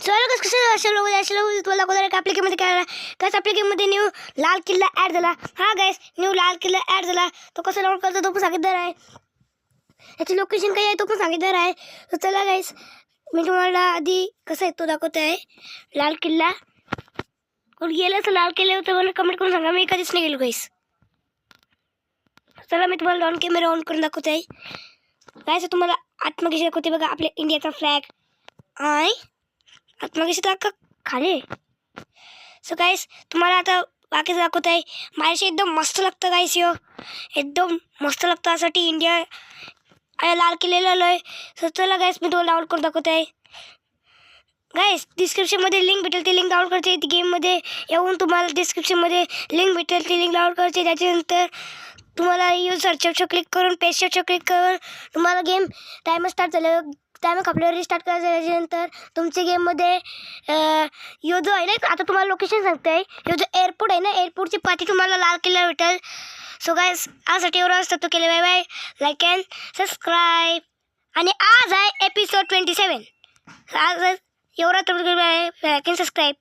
कसं कसं अशा लोक तुम्हाला अगोदर एक ॲप्लिकेमध्ये काय त्याच ॲप्लिकेमध्ये न्यू लाल किल्ला ॲड झाला. हा गाईस, न्यू लाल किल्ला ॲड झाला. तो कसं डाउनलोड करतो तो पण सांगितलेला आहे. याची लोकेशन काय आहे तो पण सांगितलेला आहे. तर चला गाईस, मी तुम्हाला आधी कसं आहे तो दाखवत आहे. लाल किल्ला कोण गेलं तर लाल किल्ला होतं मला कमेंट करून सांगा. मी कधीच नाही गेलो गाईस. चला मी तुम्हाला ऑन कॅमेरा ऑन करून दाखवत आहे. गाईस तुम्हाला आत्मकशी दाखवते बघा. आपल्या इंडियाचा फ्लॅग आणि आत्मकशी दाखव खाली. सो गाईस तुम्हाला आता बाकीचं दाखवत आहे. माझ्याशी एकदम मस्त लागतं गाईस. एकदम मस्त लागतं. यासाठी इंडिया लाल किल्ल्याला आलो आहे. सो चला गाईस मी तुम्हाला डाउनलोड करून दाखवत आहे. गाईस डिस्क्रिप्शनमध्ये लिंक भेटेल, ती लिंक डाउनलोड करायची. गेममध्ये येऊन तुम्हाला डिस्क्रिप्शनमध्ये लिंक भेटेल, ती लिंक डाउनलोड करायची. त्याच्यानंतर तुम्हाला यूज सर्च क्लिक करून पेस्टवर क्लिक करून तुम्हाला गेम टायमर स्टार्ट झालं. टायमर आपल्यावर रिस्टार्ट करायचं. त्याच्यानंतर तुमच्या गेममध्ये यो जो आहे ना, आता तुम्हाला लोकेशन सांगते आहे. यो जो एअरपोर्ट आहे ना, एअरपोर्टची पाठी तुम्हाला लाल किल्ला भेटेल. सो गाईस आजसाठी एवढं असतं. तो केलं. Bye bye. Like and subscribe. आणि आज आहे एपिसोड 27. आज एवढा तर लाईक अँड सबस्क्राईब.